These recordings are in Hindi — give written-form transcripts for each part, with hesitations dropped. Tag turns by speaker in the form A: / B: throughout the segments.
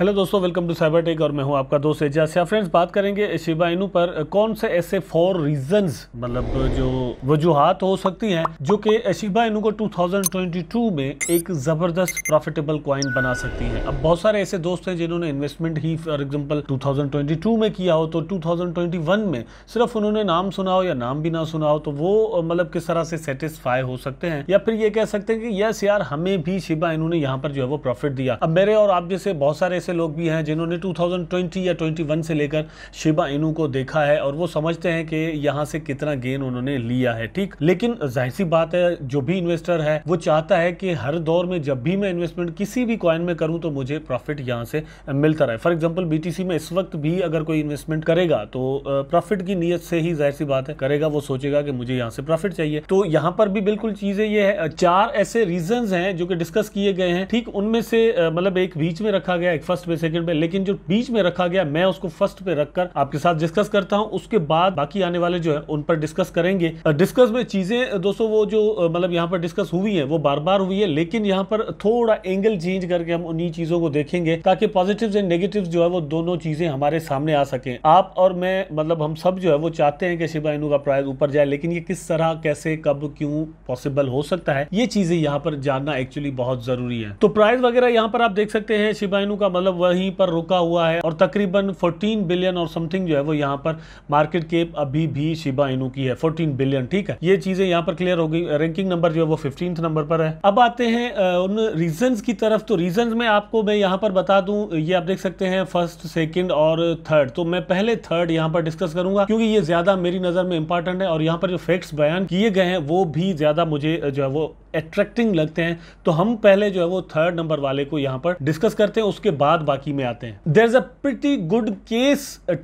A: हेलो दोस्तों, वेलकम टू साइबर टेक और मैं हूं आपका दोस्त एजाज। फ्रेंड्स, बात करेंगे शिबा इनू पर कौन से ऐसे 4 रीजंस मतलब जो वजूहात हो सकती हैं जो कि शिबा इनू को 2022 में एक जबरदस्त प्रॉफिटेबल कॉइन बना सकती हैं। अब बहुत सारे ऐसे दोस्त हैं जिन्होंने इन्वेस्टमेंट ही फॉर एग्जांपल 2022 में किया हो, तो 2021 में सिर्फ उन्होंने नाम सुना हो या नाम भी ना सुना हो, तो वो मतलब किस तरह से सेटिस्फाई हो सकते हैं, या फिर ये कह सकते हैं कि यस यार, हमें भी शिबा इनू ने यहाँ पर जो है वो प्रॉफिट दिया। अब मेरे और आप जैसे बहुत सारे ऐसे लोग भी हैं जिन्होंने 2020 या 21 से लेकर शिबा इनू को देखा है और वो समझते हैं कि यहाँ से कितना गेन उन्होंने लिया है, ठीक। लेकिन जाहिर सी बात है, जो भी इन्वेस्टर है वो चाहता है कि हर दौर में जब भी मैं इन्वेस्टमेंट किसी भी कॉइन में करूं तो मुझे प्रॉफिट यहाँ से मिलता रहे। फॉर एग्जांपल बीटीसी में इस वक्त भी अगर कोई इन्वेस्टमेंट करेगा तो प्रॉफिट की नीयत से ही जाहिर सी बात है करेगा, वो सोचेगा कि मुझे यहाँ से प्रॉफिट चाहिए। तो यहाँ पर भी बिल्कुल चीजें ये है, 4 ऐसे रीजंस हैं जो कि डिस्कस किए गए हैं, ठीक। उनमें से मतलब एक बीच में रखा गया, एक फर्स्ट पे, सेकंड पे, लेकिन जो बीच में रखा गया मैं उसको फर्स्ट पे रखकर आपके साथ डिस्कस करता हूं। उसके बाद बाकी आने वाले जो है उन पर डिस्कस करेंगे। डिस्कस में चीजें दोस्तों वो जो मतलब यहाँ पर डिस्कस हुई है वो बार बार हुई है, लेकिन यहाँ पर थोड़ा एंगल चेंज करके हम उन्हीं चीजों को देखेंगे ताकि पॉजिटिव्स एंड नेगेटिव्स जो है वो दोनों चीजें हमारे सामने आ सकें। आप और मैं मतलब हम सब जो है वो चाहते हैं कि शिबा इनू का प्राइस ऊपर जाए, लेकिन ये किस तरह, कैसे, कब, क्यों पॉसिबल हो सकता है, ये चीजें यहाँ पर जानना एक्चुअली बहुत जरूरी है। तो प्राइस वगैरह यहाँ पर आप देख सकते हैं, शिबा इनू का मतलब वहीं पर रुका हुआ है और तकरीबन 14 बिलियन और समथिंग जो है वो यहाँ पर मार्केट कैप अभी भी शिबा इनू की है, 14 बिलियन, ठीक है। ये चीजें यहाँ पर क्लियर हो गई। रैंकिंग नंबर जो है वो 15th नंबर पर है। अब आते हैं उन रीजंस की तरफ। तो रीजंस में आपको मैं यहाँ पर बता दूं, ये आप देख सकते हैं फर्स्ट, सेकंड और थर्ड। तो मैं पहले थर्ड यहाँ पर डिस्कस करूंगा क्योंकि ये ज्यादा मेरी नजर में इंपॉर्टेंट है और यहाँ पर जो फैक्ट्स बयान किए गए हैं वो भी ज्यादा मुझे जो है वो अट्रैक्टिंग लगते हैं। तो हम पहले जो है वो थर्ड नंबर वाले को यहाँ पर डिस्कस करते हैं, उसके बाद बाकी में आते हैं। There is a pretty good case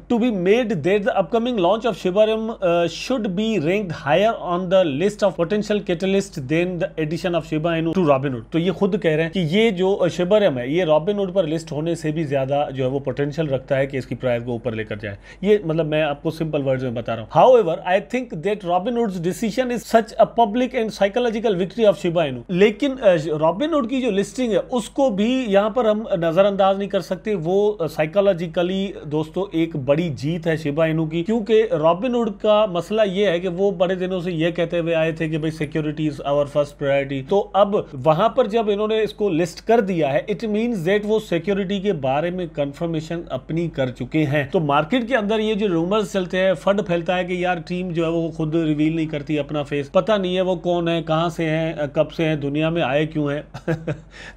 A: to be made that the upcoming launch of Shibarium should be ranked higher on the list of potential catalyst than the addition of Shiba Inu to Robinhood. तो ये खुद कह रहे हैं कि ये जो शिबारियम है ये रॉबिनहुड पर लिस्ट होने से भी ज्यादा जो है वो पोटेंशियल रखता है कि इसकी प्राइस को ऊपर लेकर जाए। ये मतलब मैं आपको सिंपल वर्ड्स में बता रहा हूँ। However I think that Robinhood's decision is such a public and psychological victory of Shiba Inu. लेकिन रॉबिनहुड की जो लिस्टिंग है उसको भी यहाँ पर हम नजरअंदाज नहीं कर सकते। वो साइकोलॉजिकली दोस्तों एक बड़ी जीत है शिबा इनू की, क्योंकि रॉबिनहुड का मसला ये है कि वो बड़े दिनों से ये कहते हुए आए थे कि भाई security is our first priority. तो अब वहां पर जब इन्होंने इसको लिस्ट कर दिया है, इट मींस दैट वो सिक्योरिटी के बारे में कंफर्मेशन अपनी कर चुके हैं। तो मार्केट के अंदर ये जो रूमर्स चलते हैं, फंड फैलता है कि यार टीम जो है वो खुद रिवील नहीं करती अपना फेस, पता नहीं है वो कौन है, कहां से है, कब से है, दुनिया में आए क्यों है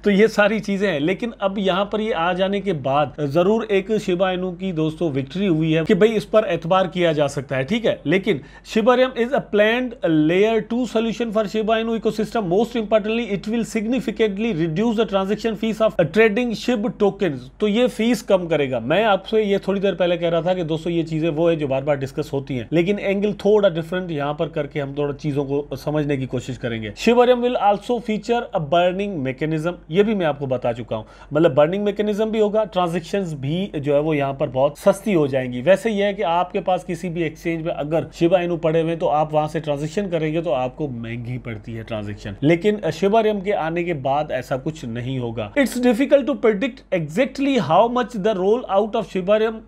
A: तो ये सारी चीजें हैं। लेकिन अब यहाँ पर ये आ जाने के बाद जरूर एक शिबा इनू की दोस्तों विक्ट्री हुई है कि भाई इस पर एतबार किया जा सकता है, ठीक है। लेकिन Shibarium is a planned layer 2 solution for Shiba Inu ecosystem. Most importantly it will significantly reduce the transaction fees of trading Shib tokens. तो ये फीस कम करेगा। मैं आपसे ये थोड़ी देर पहले कह रहा था कि दोस्तों ये चीजें वो है जो बार बार डिस्कस होती हैं, लेकिन एंगल थोड़ा डिफरेंट यहाँ पर करके हम थोड़ा चीजों को समझने की कोशिश करेंगे। Shibarium will also feature a burning mechanism. ये भी मैं आपको बता चुका हूं, मतलब बर्निंग मैकेनिज्म भी होगा, ट्रांजैक्शंस भी जो है वो यहाँ पर बहुत सस्ती हो जाएंगी। वैसे ये है कि आपके पास किसी भी एक्सचेंज में अगर शिबा इनू पड़े हुए तो आप वहां से ट्रांजैक्शन करेंगे तो आपको महंगी पड़ती है ट्रांजैक्शन, लेकिन शिबारियम के आने के बाद ऐसा कुछ नहीं होगा। It's difficult to predict exactly how much the roll out of Shibarium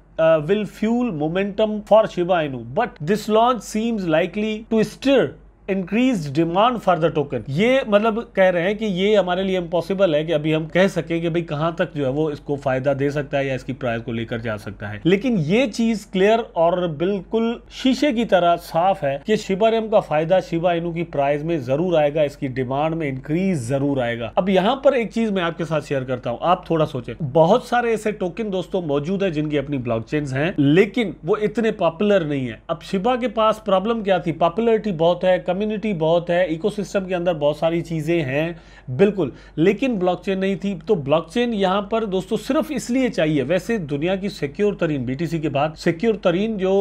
A: will fuel momentum for Shiba Inu, but this launch seems likely to stir increase demand for the token. ये मतलब कह रहे हैं कि ये हमारे लिए इम्पॉसिबल है कि अभी हम कह सकें कि भाई कहां तक जो है वो इसको फायदा दे सकता है या इसकी प्राइस को लेकर जा सकता है। लेकिन ये चीज क्लियर और बिल्कुल शीशे की तरह साफ है कि शिबारियम का फायदा शिबा इनू की प्राइस में जरूर आएगा, इसकी डिमांड में इंक्रीज जरूर आएगा। अब यहां पर एक चीज मैं आपके साथ शेयर करता हूं, आप थोड़ा सोचें। बहुत सारे ऐसे टोकन दोस्तों मौजूद है जिनकी अपनी ब्लॉकचेन्स हैं, लेकिन वो इतने पॉपुलर नहीं है। अब शिबा के पास प्रॉब्लम क्या थी? पॉपुलरिटी बहुत है, कम्युनिटी बहुत है, इकोसिस्टम के अंदर बहुत सारी चीजें हैं बिल्कुल, लेकिन ब्लॉकचेन नहीं थी। तो ब्लॉकचेन यहां पर दोस्तों सिर्फ इसलिए चाहिए, वैसे दुनिया की सिक्योर तरीन बीटीसी के बाद सिक्योर तरीन जो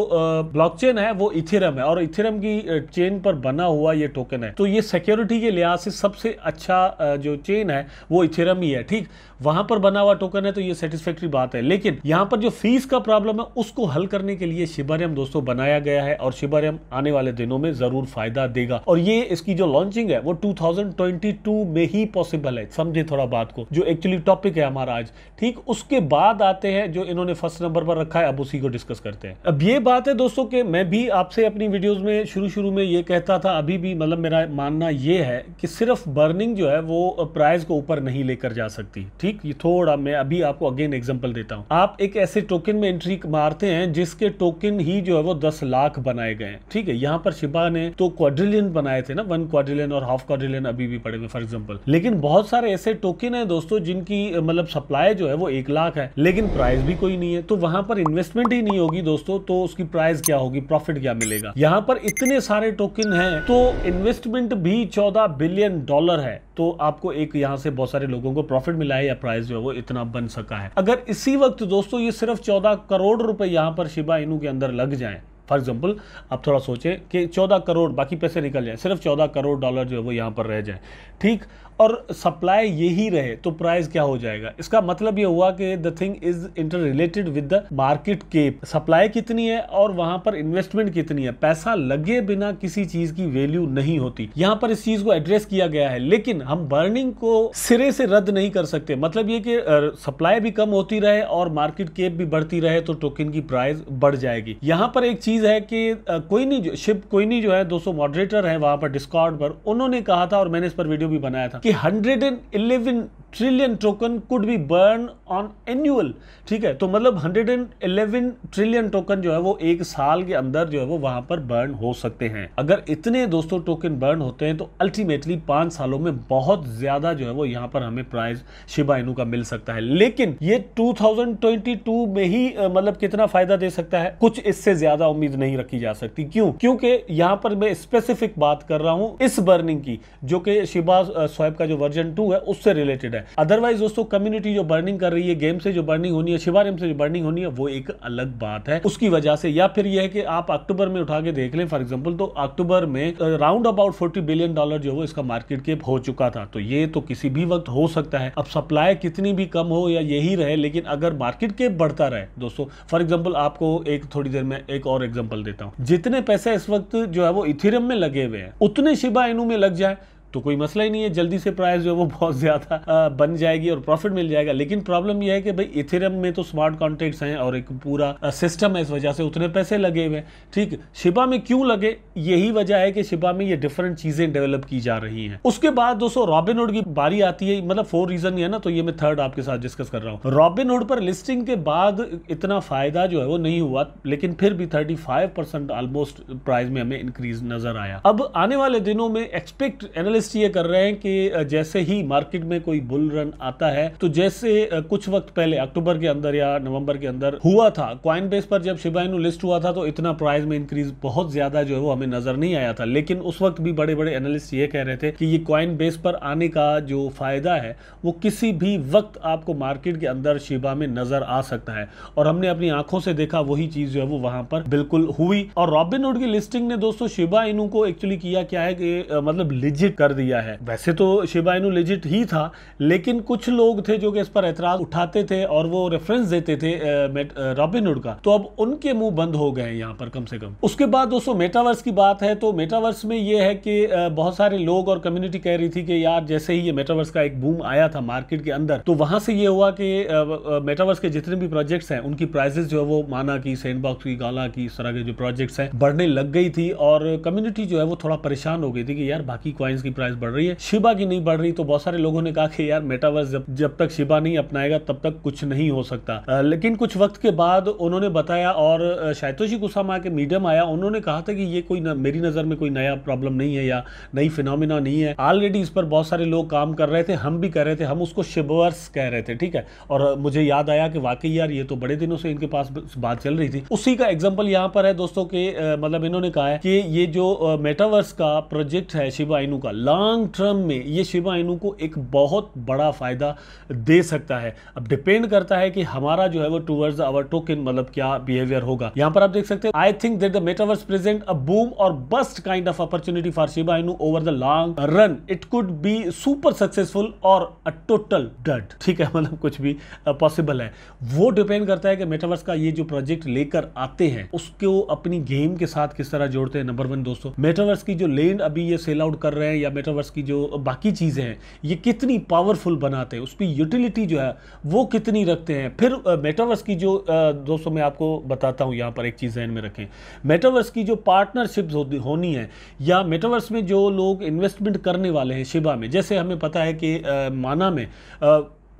A: ब्लॉकचेन है वो इथेरियम है और इथेरियम की चेन पर बना हुआ ये टोकन है। तो ये सिक्योरिटी के लिहाज से सबसे अच्छा जो चेन है वो इथेरियम ही है, ठीक। वहां पर बना हुआ टोकन है तो ये सेटिस्फैक्टरी बात है। लेकिन यहां पर जो फीस का प्रॉब्लम है उसको हल करने के लिए शिबारियम दोस्तों बनाया गया है और शिबारियम आने वाले दिनों में जरूर फायदा देगा। और ये इसकी जो लॉन्चिंग है वो 2022 में ही पॉसिबल है। समझे थोड़ा बात को, जो एक्चुअली टॉपिक है हमारा आज। ठीक, उसके बाद आते हैं जो इन्होंने फर्स्ट नंबर पर रखा है, अब उसी को डिस्कस करते हैं। अब ये बात है दोस्तों कि मैं भी आपसे अपनी वीडियोस में शुरू में ये कहता था, अभी भी मतलब मेरा मानना ये है कि सिर्फ बर्निंग जो है वो प्राइस को ऊपर नहीं लेकर जा सकती। ठीक, ये थोड़ा मैं अभी आपको अगेन एग्जांपल देता हूं। आप एक ऐसे टोकन में एंट्री मारते हैं जिसके टोकन ही जो है वो 10 लाख बनाए गए हैं। ठीक है, यहां पर शिबा ने तो क्वाड्रिलियन बनाए थे ना, 1 क्वाड्रिलियन और हाफ क्वाड्रिलियन अभी भी पड़े हुए फॉर एग्जांपल। लेकिन बहुत सारे ऐसे टोकन है दोस्तों जिनकी मतलब सप्लाई जो है वो 1 लाख है लेकिन प्राइस भी कोई नहीं है। तो वहां पर इन्वेस्टमेंट ही नहीं होगी दोस्तों, तो उसकी प्राइस क्या होगी, प्रॉफिट क्या मिलेगा। यहां पर इतने सारे टोकन हैं तो इन्वेस्टमेंट भी $14 बिलियन है, तो आपको एक यहां से बहुत सारे लोगों को प्रॉफिट मिला है या प्राइस जो है वो इतना बन सका है। अगर इसी वक्त दोस्तों ये सिर्फ 14 करोड़ रुपए यहां पर शिबा इनू के अंदर लग जाएं, फॉर एग्जाम्पल आप थोड़ा सोचें कि 14 करोड़, बाकी पैसे निकल जाए, सिर्फ 14 करोड़ डॉलर जो है वो यहां पर रह जाए, ठीक, और सप्लाई यही रहे तो प्राइस क्या हो जाएगा। इसका मतलब ये हुआ कि the thing is inter related with the market cap. Supply कितनी है और वहां पर इन्वेस्टमेंट कितनी है, पैसा लगे बिना किसी चीज की वैल्यू नहीं होती। यहां पर इस चीज को एड्रेस किया गया है। लेकिन हम बर्निंग को सिरे से रद्द नहीं कर सकते। मतलब ये कि सप्लाई भी कम होती रहे और मार्केट कैप भी बढ़ती रहे तो टोकन की प्राइस बढ़ जाएगी। यहां पर एक चीज है कि शिब कोइनी जो है 200 मॉडरेटर है वहां पर डिस्कॉर्ड पर, उन्होंने कहा था और मैंने इस पर वीडियो भी बनाया था कि 111 trillion token could be burn on annual. ठीक है, तो मतलब 111 ट्रिलियन टोकन जो है वो एक साल के अंदर जो है वो वहां पर बर्न हो सकते हैं। अगर इतने दोस्तों टोकन बर्न होते हैं तो अल्टीमेटली 5 सालों में बहुत ज्यादा जो है वो यहां पर हमें प्राइस शिबा इनू का मिल सकता है। लेकिन ये 2022 में ही मतलब कितना फायदा दे सकता है, कुछ इससे ज्यादा उम्मीद नहीं रखी जा सकती। क्यों? क्योंकि यहां पर मैं स्पेसिफिक बात कर रहा हूं इस बर्निंग की जो कि शिबा स्वैप का जो वर्जन 2 है उससे रिलेटेड है। अदरवाइज दोस्तों कम्युनिटी जो बर्निंग कर रही है, गेम से जो बर्निंग होनी है, शिबारियम से जो बर्निंग होनी है, वो एक अलग बात है उसकी वजह से। या फिर यह है कि आप अक्टूबर में उठा के देख लें फॉर एग्जांपल, तो अक्टूबर में राउंड अबाउट $40 बिलियन जो वो इसका मार्केट कैप हो चुका था। तो ये तो किसी भी वक्त हो सकता है। अब सप्लाई कितनी भी कम हो या यही रहे, लेकिन अगर मार्केट कैप बढ़ता रहे दोस्तों, फॉर एग्जांपल आपको एक थोड़ी देर में एक और एग्जांपल देता हूं। जितने पैसे इस वक्त जो है वो इथेरियम में लगे हुए हैं उतने शिबा इनू में लग जाए तो कोई मसला ही नहीं है, जल्दी से प्राइस जो है वो बहुत ज्यादा बन जाएगी और प्रॉफिट मिल जाएगा। लेकिन प्रॉब्लम यह है कि भाई इथेरियम में तो स्मार्ट कॉन्ट्रैक्ट्स हैं और एक पूरा सिस्टम है, इस वजह से उतने पैसे लगे हुए हैं। ठीक, शिबा में क्यों लगे, यही वजह है कि शिबा में ये डिफरेंट चीजें डेवलप की जा रही हैं। उसके बाद दोस्तों रॉबिनहुड की बारी आती है, मतलब 4 रीजन है ना, तो ये मैं थर्ड आपके साथ डिस्कस कर रहा हूँ। रॉबिनहुड पर लिस्टिंग के बाद इतना फायदा जो है वो नहीं हुआ, लेकिन फिर भी 35% ऑलमोस्ट प्राइस में हमें इंक्रीज नजर आया। अब आने वाले दिनों में एक्सपेक्ट एनालिस्ट ये कर रहे हैं कि जैसे ही मार्केट में कोई बुल रन आता है, तो जैसे कुछ वक्त पहले अक्टूबर के अंदर या नवंबर के अंदर हुआ था, कॉइनबेस पर जब शिबा इनू लिस्ट हुआ था तो इतना प्राइस में इंक्रीज बहुत ज्यादा जो है वो हमें नजर नहीं आया था। लेकिन उस वक्त भी बड़े बड़े एनालिस्ट ये कह रहे थे कि ये कॉइनबेस पर आने का जो फायदा है वो किसी भी वक्त आपको मार्केट के अंदर शिबा में नजर आ सकता है, और हमने अपनी आंखों से देखा वही चीज जो है वो वहां पर बिल्कुल हुई। और रॉबिनहुड की लिस्टिंग ने दोस्तों शिबा इनू को एक्चुअली किया क्या है कि मतलब लिजिट कर दिया है। वैसे तो शिबा इनू लेजिट ही था, लेकिन कुछ लोग थे जो कि इस पर एतराज उठाते थे और वो रेफरेंस देते थे रॉबिनहुड का, तो अब उनके मुंह बंद हो गए यहाँ पर कम से कम। उसके बाद दोस्तों मेटावर्स की बात है, तो मेटावर्स में ये है कि बहुत सारे लोग और कम्युनिटी कह रही थी कि यार जैसे ही ये मेटावर्स का एक बूम आया था मार्केट के अंदर, तो वहां से ये हुआ कि मेटावर्स के जितने भी प्रोजेक्ट्स हैं उनकी प्राइसेस जो है वो माना की, सैंडबॉक्स की, गाला की, इस तरह के जो प्रोजेक्ट्स हैं बढ़ने लग गई थी, और कम्युनिटी जो है वो थोड़ा परेशान हो गई थी कि यार बाकी कॉइन्स की प्राइस बढ़ रही है, शिबा की नहीं बढ़ रही। तो बहुत सारे लोगों ने कहा कि यार मेटावर्स जब तक शिबा नहीं अपनाएगा तब तक कुछ नहीं हो सकता। लेकिन कुछ वक्त के बाद उन्होंने बताया, और साइतोशी कुसामा के मीडियम आया, उन्होंने कहा था कि ये कोई मेरी नजर में कोई नया प्रॉब्लम नहीं है या नई फिनोमिना नहीं है, ऑलरेडी इस पर बहुत सारे लोग काम कर रहे थे, हम भी कर रहे थे, हम उसको शिबवर्स कह रहे थे। ठीक है, और मुझे याद आया कि वाकई यार ये तो बड़े दिनों से इनके पास बात चल रही थी। उसी का एग्जाम्पल यहाँ पर है दोस्तों के मतलब इन्होंने कहा है कि ये जो मेटावर्स का प्रोजेक्ट है शिबा इनू का, लॉन्ग टर्म में ये शिबा इनू को एक बहुत बड़ा फायदा दे सकता है। अब डिपेंड करता है कि हमारा जो है वो टुवर्ड्स आवर टोकन मतलब क्या बिहेवियर होगा। यहां पर आप देख सकते हैं, I think that the metaverse present a boom or bust kind of opportunity for Shiba Inu over the long run. It could be super successful or a total डड। ठीक है, मतलब कुछ भी पॉसिबल है। वो डिपेंड करता है कि मेटावर्स का ये जो प्रोजेक्ट लेकर आते हैं उसको अपनी गेम के साथ किस तरह जोड़ते हैं। नंबर 1 दोस्तों, मेटावर्स की जो लैंड अभी ये सेल आउट कर रहे हैं या मेटावर्स की जो बाकी चीजें हैं ये कितनी पावरफुल बनाते हैं, उसकी यूटिलिटी जो है वो कितनी रखते हैं। फिर मेटावर्स की जो दोस्तों मैं आपको बताता हूं, यहां पर एक चीज ध्यान में रखें, मेटावर्स की जो पार्टनरशिप्स होनी है या मेटावर्स में जो लोग इन्वेस्टमेंट करने वाले हैं शिबा में, जैसे हमें पता है कि माना में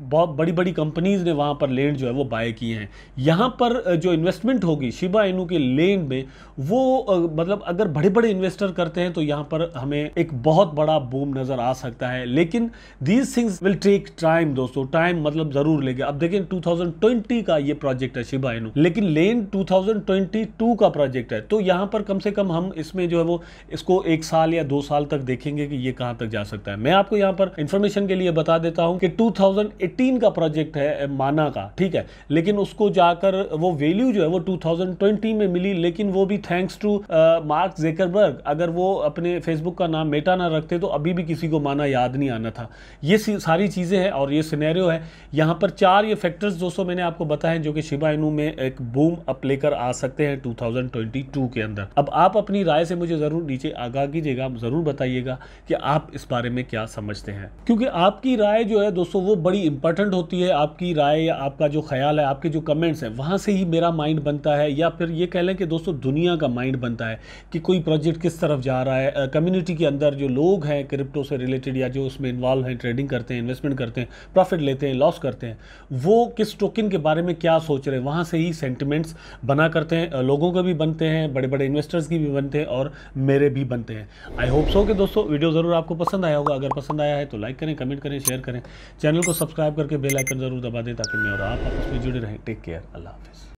A: बहुत बड़ी बड़ी कंपनीज ने वहाँ पर लैंड जो है वो बाय किए हैं। यहाँ पर जो इन्वेस्टमेंट होगी शिबा इनू के लैंड में वो मतलब अगर बड़े बड़े इन्वेस्टर करते हैं तो यहाँ पर हमें एक बहुत बड़ा बूम नज़र आ सकता है। लेकिन these things will take time दोस्तों, टाइम मतलब ज़रूर लेगा। अब देखें 2020 का ये प्रोजेक्ट है शिबा इनू, लेकिन लैंड 2022 का प्रोजेक्ट है। तो यहाँ पर कम से कम हम इसमें जो है वो इसको 1 साल या 2 साल तक देखेंगे कि ये कहाँ तक जा सकता है। मैं आपको यहाँ पर इंफॉर्मेशन के लिए बता देता हूँ कि 2018 का प्रोजेक्ट है माना का, ठीक है, लेकिन उसको जाकर वो वैल्यू जो है वो 2020 में मिली, लेकिन वो भी थैंक्स टू मार्क ज़करबर्ग। अगर वो अपने फेसबुक का नाम मेटा ना रखते तो अभी भी किसी को माना याद नहीं आना था। ये सारी चीज़ें हैं और ये सिनेरियो है। यहाँ पर 4 ये फैक्टर्स दोस्तों मैंने आपको बताए जो कि शिबा इनू में एक बूम अप लेकर आ सकते हैं 2022 के अंदर। अब आप अपनी राय से मुझे ज़रूर नीचे आगाह कीजिएगा, ज़रूर बताइएगा कि आप इस बारे में क्या समझते हैं, क्योंकि आपकी राय जो है दोस्तों वो बड़ी इंपॉर्टेंट होती है। आपकी राय या आपका जो ख्याल है, आपके जो कमेंट्स हैं, वहाँ से ही मेरा माइंड बनता है, या फिर ये कह लें कि दोस्तों दुनिया का माइंड बनता है कि कोई प्रोजेक्ट किस तरफ जा रहा है। कम्युनिटी के अंदर जो लोग हैं क्रिप्टो से रिलेटेड या जो उसमें इन्वॉल्व हैं, ट्रेडिंग करते हैं, इन्वेस्टमेंट करते हैं, प्रॉफिट लेते हैं, लॉस करते हैं, वो किस टोकन के बारे में क्या सोच रहे हैं, वहाँ से ही सेंटिमेंट्स बना करते हैं। लोगों के भी बनते हैं, बड़े बड़े इन्वेस्टर्स की भी बनते हैं और मेरे भी बनते हैं। आई होप सो कि दोस्तों वीडियो ज़रूर आपको पसंद आया होगा। अगर पसंद आया है तो लाइक करें, कमेंट करें, शेयर करें, चैनल को सब्सक्राइब करके बेल आइकन जरूर दबा दें ताकि मैं और आप आपस में जुड़े रहें। टेक केयर, अल्लाह हाफिज़।